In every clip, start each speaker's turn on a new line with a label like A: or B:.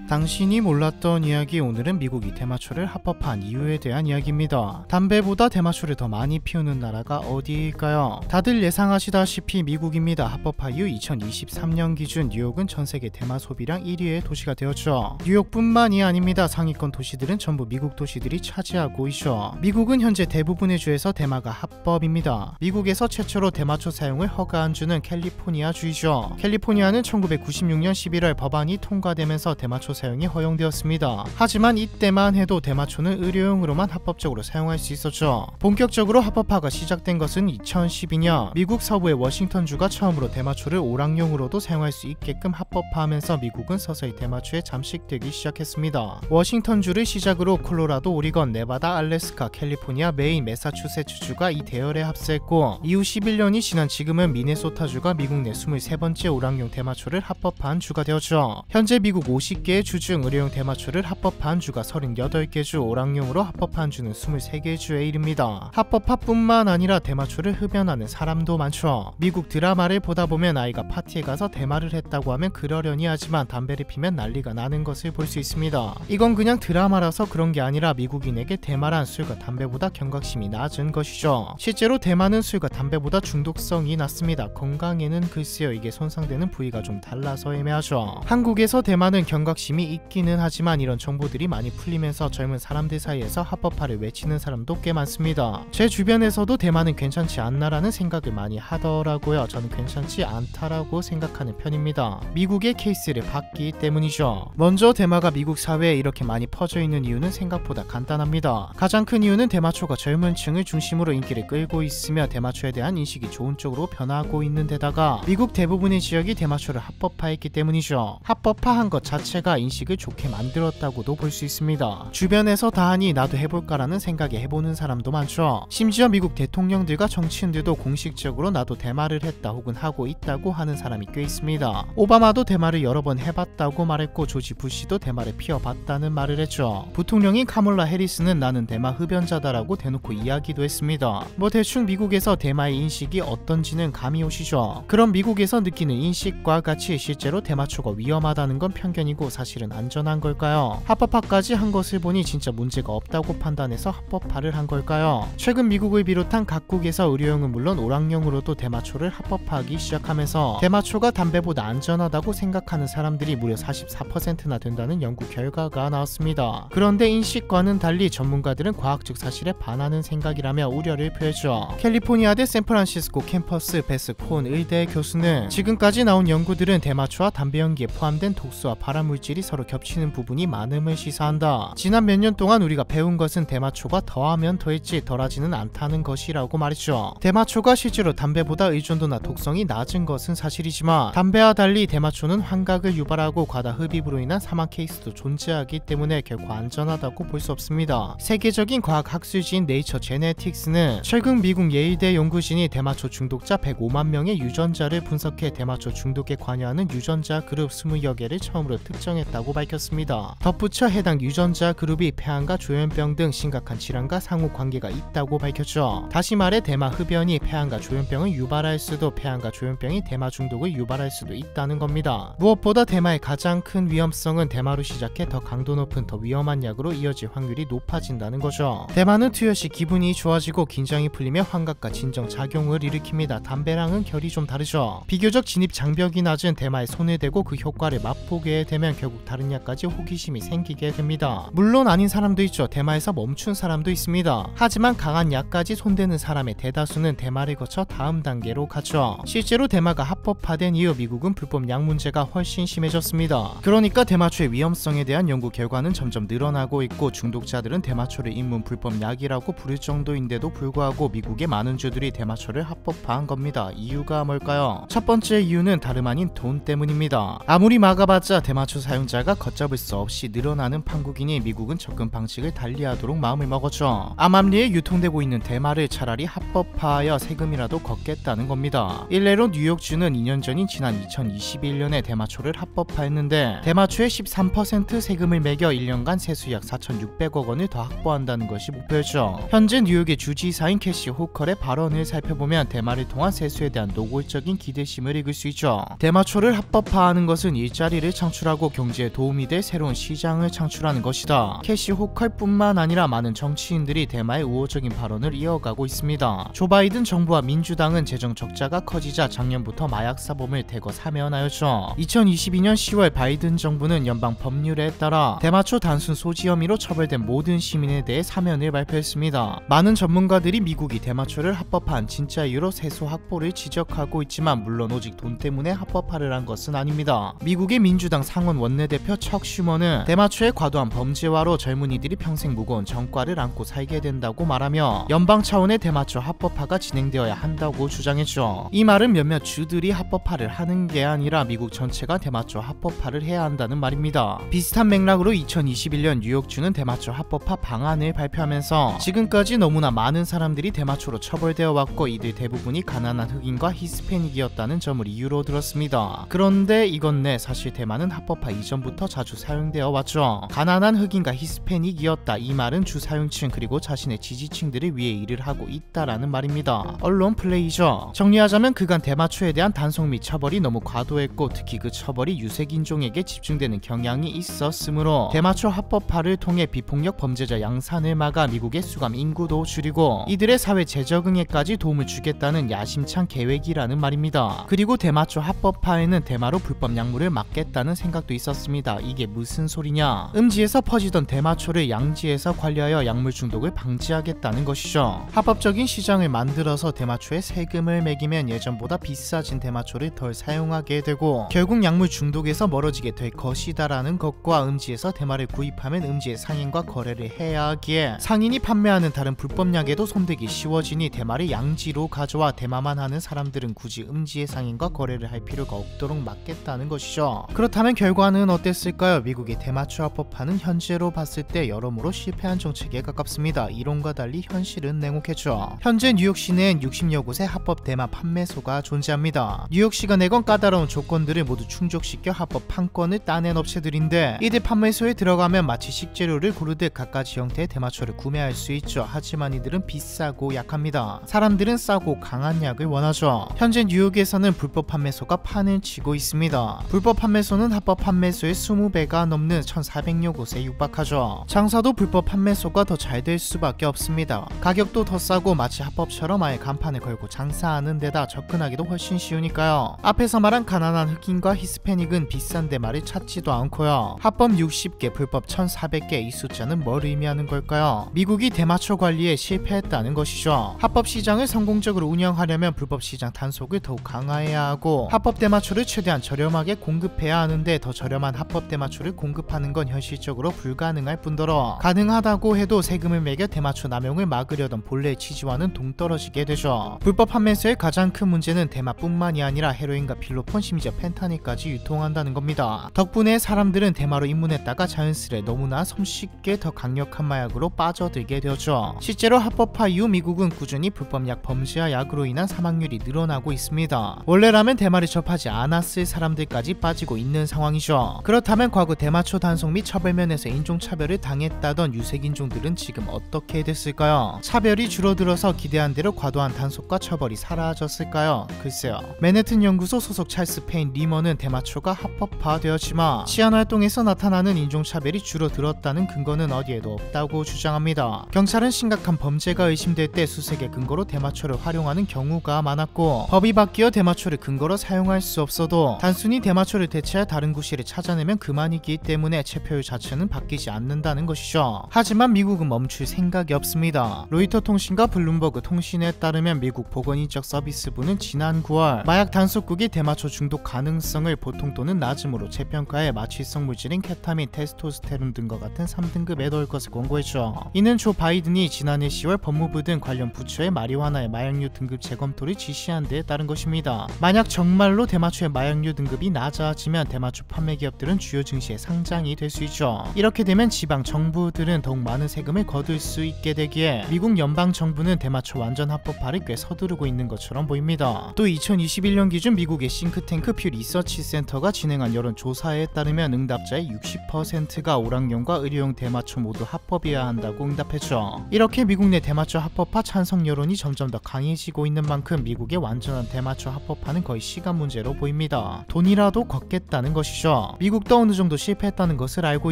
A: 당신이 몰랐던 이야기. 오늘은 미국이 대마초를 합법화한 이유에 대한 이야기입니다. 담배보다 대마초를 더 많이 피우는 나라가 어디일까요? 다들 예상하시다시피 미국입니다. 합법화 이후 2023년 기준 뉴욕은 전세계 대마 소비량 1위의 도시가 되었죠. 뉴욕뿐만이 아닙니다. 상위권 도시들은 전부 미국 도시들이 차지하고 있죠. 미국은 현재 대부분의 주에서 대마가 합법입니다. 미국에서 최초로 대마초 사용을 허가한 주는 캘리포니아 주이죠. 캘리포니아는 1996년 11월 법안이 통과되면서 대마초 사용이 허용되었습니다. 하지만 이때만 해도 대마초는 의료용으로만 합법적으로 사용할 수 있었죠. 본격적으로 합법화가 시작된 것은 2012년 미국 서부의 워싱턴주가 처음으로 대마초를 오락용으로도 사용할 수 있게끔 합법화하면서 미국은 서서히 대마초에 잠식되기 시작했습니다. 워싱턴주를 시작으로 콜로라도, 오리건, 네바다, 알래스카, 캘리포니아, 메인, 매사추세츠주가 이 대열에 합세했고, 이후 11년이 지난 지금은 미네소타주가 미국 내 23번째 오락용 대마초를 합법화한 주가 되었죠. 현재 미국 50개의 주 중 의료용 대마초를 합법화한 주가 38개 주, 오락용으로 합법화한 주는 23개 주에 이릅니다. 합법화뿐만 아니라 대마초를 흡연하는 사람도 많죠. 미국 드라마를 보다 보면 아이가 파티에 가서 대마를 했다고 하면 그러려니 하지만 담배를 피면 난리가 나는 것을 볼 수 있습니다. 이건 그냥 드라마라서 그런 게 아니라 미국인에게 대마란 술과 담배보다 경각심이 낮은 것이죠. 실제로 대마는 술과 담배보다 중독성이 낮습니다. 건강에는 글쎄요, 이게 손상되는 부위가 좀 달라서 애매하죠. 한국에서 대마는 경각심이 있기는 하지만 이런 정보들이 많이 풀리면서 젊은 사람들 사이에서 합법화를 외치는 사람도 꽤 많습니다. 제 주변에서도 대마는 괜찮지 않나라는 생각을 많이 하더라고요. 저는 괜찮지 않다라고 생각하는 편입니다. 미국의 케이스를 봤기 때문이죠. 먼저 대마가 미국 사회에 이렇게 많이 퍼져 있는 이유는 생각보다 간단합니다. 가장 큰 이유는 대마초가 젊은 층을 중심으로 인기를 끌고 있으며 대마초에 대한 인식이 좋은 쪽으로 변하고 있는 데다가 미국 대부분의 지역이 대마초를 합법화했기 때문이죠. 합법화한 것 자체가 인식을 좋게 만들었다고도 볼 수 있습니다. 주변에서 다 하니 나도 해볼까라는 생각에 해보는 사람도 많죠. 심지어 미국 대통령들과 정치인들도 공식적으로 나도 대마를 했다 혹은 하고 있다고 하는 사람이 꽤 있습니다. 오바마도 대마를 여러 번 해봤다고 말했고, 조지 부시도 대마를 피워봤다는 말을 했죠. 부통령인 카몰라 해리스는 나는 대마 흡연자다라고 대놓고 이야기도 했습니다. 뭐 대충 미국에서 대마의 인식이 어떤지는 감이 오시죠. 그럼 미국에서 느끼는 인식과 같이 실제로 대마초가 위험하다는 건 편견이고 사실은 안전한 걸까요? 합법화까지 한 것을 보니 진짜 문제가 없다고 판단해서 합법화를 한 걸까요? 최근 미국을 비롯한 각국에서 의료용은 물론 오락용으로도 대마초를 합법화하기 시작하면서 대마초가 담배보다 안전하다고 생각하는 사람들이 무려 44%나 된다는 연구 결과가 나왔습니다. 그런데 인식과는 달리 전문가들은 과학적 사실에 반하는 생각이라며 우려를 표했죠. 캘리포니아대 샌프란시스코 캠퍼스 베스 콘 의대 교수는 지금까지 나온 연구들은 대마초와 담배 연기에 포함된 독소와 발암물질이 서로 겹치는 부분이 많음을 시사한다. 지난 몇 년 동안 우리가 배운 것은 대마초가 더하면 더했지 덜하지는 않다는 것이라고 말했죠. 대마초가 실제로 담배보다 의존도나 독성이 낮은 것은 사실이지만 담배와 달리 대마초는 환각을 유발하고 과다 흡입으로 인한 사망 케이스도 존재하기 때문에 결코 안전하다고 볼 수 없습니다. 세계적인 과학 학술지인 네이처 제네틱스는 최근 미국 예일대 연구진이 대마초 중독자 105만 명의 유전자를 분석해 대마초 중독에 관여하는 유전자 그룹 20여 개를 처음으로 특정했다고 밝혔습니다. 덧붙여 해당 유전자 그룹이 폐암과 조현병 등 심각한 질환과 상호 관계가 있다고 밝혔죠. 다시 말해 대마 흡연이 폐암과 조현병을 유발할 수도, 폐암과 조현병이 대마 중독을 유발할 수도 있다는 겁니다. 무엇보다 대마의 가장 큰 위험성은 대마로 시작해 더 강도 높은 더 위험한 약으로 이어질 확률이 높아진다는 거죠. 대마는 투여 시 기분이 좋아지고 긴장이 풀리며 환각과 진정작용을 일으킵니다. 담배랑은 결이 좀 다르죠. 비교적 진입 장벽이 낮은 대마에 손을 대고 그 효과를 맛보게 되면 결국 다른 약까지 호기심이 생기게 됩니다. 물론 아닌 사람도 있죠. 대마에서 멈춘 사람도 있습니다. 하지만 강한 약까지 손대는 사람의 대다수는 대마를 거쳐 다음 단계로 가죠. 실제로 대마가 합법화된 이후 미국은 불법 약 문제가 훨씬 심해졌습니다. 그러니까 대마초의 위험성에 대한 연구 결과는 점점 늘어나고 있고, 중독자들은 대마초를 인문 불법 약이라고 부를 정도인데도 불구하고 미국의 많은 주들이 대마초를 합법화한 겁니다. 이유가 뭘까요? 첫 번째 이유는 다름 아닌 돈 때문입니다. 아무리 막아봤자 대마초 사용자가 걷잡을 수 없이 늘어나는 판국이니 미국은 접근 방식을 달리하도록 마음을 먹었죠. 암암리에 유통되고 있는 대마를 차라리 합법화하여 세금이라도 걷겠다는 겁니다. 일례로 뉴욕주는 2년 전인 지난 2021년에 대마초를 합법화했는데 대마초에 13% 세금을 매겨 1년간 세수 약 4,600억 원을 더 확보한다는 것이 목표였죠. 현재 뉴욕의 주지사인 캐시 호컬의 발언을 살펴보면 대마를 통한 세수에 대한 노골적인 기대심을 읽을 수 있죠. 대마초를 합법화하는 것은 일자리를 창출하고 경제 경제에 도움이 될 새로운 시장을 창출하는 것이다. 캐시 호컬뿐만 아니라 많은 정치인들이 대마의 우호적인 발언을 이어가고 있습니다. 조 바이든 정부와 민주당은 재정 적자가 커지자 작년부터 마약 사범을 대거 사면하였죠. 2022년 10월 바이든 정부는 연방 법률에 따라 대마초 단순 소지 혐의로 처벌된 모든 시민에 대해 사면을 발표했습니다. 많은 전문가들이 미국이 대마초를 합법화한 진짜 이유로 세수 확보를 지적하고 있지만 물론 오직 돈 때문에 합법화를 한 것은 아닙니다. 미국의 민주당 상원 원내대표 척 슈머는 대마초의 과도한 범죄화로 젊은이들이 평생 무거운 전과를 안고 살게 된다고 말하며 연방 차원의 대마초 합법화가 진행되어야 한다고 주장했죠. 이 말은 몇몇 주들이 합법화를 하는 게 아니라 미국 전체가 대마초 합법화를 해야 한다는 말입니다. 비슷한 맥락으로 2021년 뉴욕주는 대마초 합법화 방안을 발표하면서 지금까지 너무나 많은 사람들이 대마초로 처벌되어 왔고 이들 대부분이 가난한 흑인과 히스패닉이었다는 점을 이유로 들었습니다. 그런데 이건 사실 대마는 합법화 이전부터 자주 사용되어 왔죠. 가난한 흑인과 히스패닉이었다. 이 말은 주 사용층 그리고 자신의 지지층들을 위해 일을 하고 있다라는 말입니다. 언론 플레이죠. 정리하자면 그간 대마초에 대한 단속 및 처벌이 너무 과도했고 특히 그 처벌이 유색인종에게 집중되는 경향이 있었으므로 대마초 합법화를 통해 비폭력 범죄자 양산을 막아 미국의 수감 인구도 줄이고 이들의 사회 재적응에까지 도움을 주겠다는 야심찬 계획이라는 말입니다. 그리고 대마초 합법화에는 대마로 불법 약물을 막겠다는 생각도 있었습니다. 이게 무슨 소리냐? 음지에서 퍼지던 대마초를 양지에서 관리하여 약물 중독을 방지하겠다는 것이죠. 합법적인 시장을 만들어서 대마초에 세금을 매기면 예전보다 비싸진 대마초를 덜 사용하게 되고 결국 약물 중독에서 멀어지게 될 것이다라는 것과 음지에서 대마를 구입하면 음지의 상인과 거래를 해야 하기에 상인이 판매하는 다른 불법약에도 손대기 쉬워지니 대마를 양지로 가져와 대마만 하는 사람들은 굳이 음지의 상인과 거래를 할 필요가 없도록 막겠다는 것이죠. 그렇다면 결과는 어땠을까요? 미국의 대마초 합법화는 현재로 봤을 때 여러모로 실패한 정책에 가깝습니다. 이론과 달리 현실은 냉혹했죠. 현재 뉴욕 시내엔 60여 곳의 합법 대마 판매소가 존재합니다. 뉴욕시가 내건 까다로운 조건들을 모두 충족시켜 합법 판권을 따낸 업체들인데 이들 판매소에 들어가면 마치 식재료를 고르듯 갖가지 형태의 대마초를 구매할 수 있죠. 하지만 이들은 비싸고 약합니다. 사람들은 싸고 강한 약을 원하죠. 현재 뉴욕에서는 불법 판매소가 판을 치고 있습니다. 불법 판매소는 합법 판매소의 20배가 넘는 1,400여 곳에 육박하죠. 장사도 불법 판매소가 더 잘 될 수밖에 없습니다. 가격도 더 싸고 마치 합법처럼 아예 간판을 걸고 장사하는 데다 접근하기도 훨씬 쉬우니까요. 앞에서 말한 가난한 흑인과 히스패닉은 비싼 대마를 찾지도 않고요. 합법 60개, 불법 1,400개, 이 숫자는 뭘 의미하는 걸까요? 미국이 대마초 관리에 실패했다는 것이죠. 합법 시장을 성공적으로 운영하려면 불법 시장 단속을 더욱 강화해야 하고 합법 대마초를 최대한 저렴하게 공급해야 하는데 더 저렴한 합법 대마초를 공급하는 건 현실적으로 불가능할 뿐더러 가능하다고 해도 세금을 매겨 대마초 남용을 막으려던 본래의 취지와는 동떨어지게 되죠. 불법 판매소의 가장 큰 문제는 대마뿐만이 아니라 헤로인과 필로폰 심지어 펜타닐까지 유통한다는 겁니다. 덕분에 사람들은 대마로 입문했다가 자연스레 너무나 손쉽게 더 강력한 마약으로 빠져들게 되었죠. 실제로 합법화 이후 미국은 꾸준히 불법약 범죄와 약으로 인한 사망률이 늘어나고 있습니다. 원래라면 대마를 접하지 않았을 사람들까지 빠지고 있는 상황이죠. 그렇다면 과거 대마초 단속 및 처벌 면에서 인종차별을 당했다던 유색인종들은 지금 어떻게 됐을까요? 차별이 줄어들어서 기대한 대로 과도한 단속과 처벌이 사라졌을까요? 글쎄요. 맨해튼 연구소 소속 찰스 페인 리머는 대마초가 합법화되었지만 치안활동에서 나타나는 인종차별이 줄어들었다는 근거는 어디에도 없다고 주장합니다. 경찰은 심각한 범죄가 의심될 때 수색의 근거로 대마초를 활용하는 경우가 많았고 법이 바뀌어 대마초를 근거로 사용할 수 없어도 단순히 대마초를 대체할 다른 구실을 찾아내면 그만이기 때문에 체포율 자체는 바뀌지 않는다는 것이죠. 하지만 미국은 멈출 생각이 없습니다. 로이터 통신과 블룸버그 통신에 따르면 미국 보건인적 서비스부는 지난 9월 마약 단속국이 대마초 중독 가능성을 보통 또는 낮음으로 재평가해 마취성 물질인 케타민, 테스토스테론 등과 같은 3등급에 넣을 것을 권고했죠. 이는 조 바이든이 지난해 10월 법무부 등 관련 부처에 마리화나의 마약류 등급 재검토를 지시한 데에 따른 것입니다. 만약 정말로 대마초의 마약류 등급이 낮아지면 대마초 판매 기업들은 주요 증시에 상장이 될 수 있죠. 이렇게 되면 지방 정부들은 더욱 많은 세금을 거둘 수 있게 되기에 미국 연방 정부는 대마초 완전 합법화를 꽤 서두르고 있는 것처럼 보입니다. 또 2021년 기준 미국의 싱크탱크 퓨 리서치 센터가 진행한 여론조사에 따르면 응답자의 60%가 오락용과 의료용 대마초 모두 합법이어야 한다고 응답했죠. 이렇게 미국 내 대마초 합법화 찬성 여론이 점점 더 강해지고 있는 만큼 미국의 완전한 대마초 합법화는 거의 시간 문제로 보입니다. 돈이라도 걷겠다는 것이죠. 미국도 어느 정도 실패했다는 것을 알고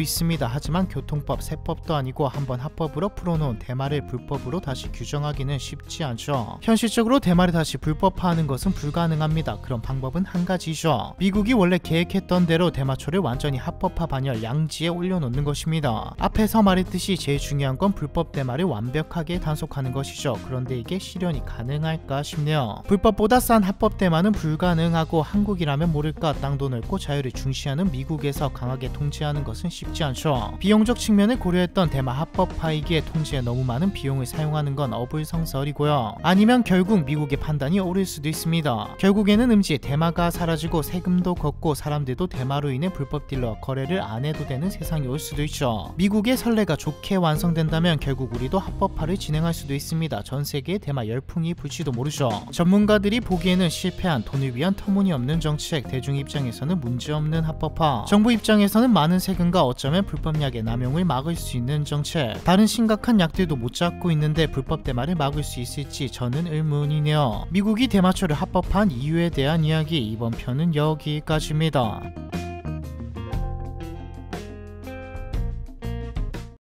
A: 있습니다. 하지만 교통법, 세법도 아니고 한번 합법으로 풀어놓은 대마를 불법으로 다시 규정하기는 쉽지 않죠. 현실적으로 대마를 다시 불법화하는 것은 불가능합니다. 그런 방법은 한 가지죠. 미국이 원래 계획했던 대로 대마초를 완전히 합법화 반열 양지에 올려놓는 것입니다. 앞에서 말했듯이 제일 중요한 건 불법 대마를 완벽하게 단속하는 것이죠. 그런데 이게 실현이 가능할까 싶네요. 불법보다 싼 합법 대마는 불가능하고 한국이라면 모를까 땅도 넓고 자유를 중시하는 미국에서 강하게 통제하는 것은 쉽지 않죠. 비용적 측면을 고려했던 대마 합법화이기에 통제에 너무 많은 비용을 사용하는 건 어불성설이고요. 아니면 결국 미국의 판단이 옳을 수도 있습니다. 결국에는 음지에 대마가 사라지고 세금도 걷고 사람들도 대마로 인해 불법 딜러와 거래를 안 해도 되는 세상이 올 수도 있죠. 미국의 선례가 좋게 완성된다면 결국 우리도 합법화를 진행할 수도 있습니다. 전 세계에 대마 열풍이 불지도 모르죠. 전문가들이 보기에는 실패한 돈을 위한 터무니없는 정책, 대중 입장에서는 문제없는 합법화, 정부 입장에서는 많은 세금과 어쩌면 불법 약의 남용을 막을 수 있는 정책, 다른 심각한 약들도 못 잡고 있는데 불법 대마를 막을 수 있을지 저는 의문이네요. 미국이 대마초를 합법화한 이유에 대한 이야기, 이번 편은 여기까지입니다.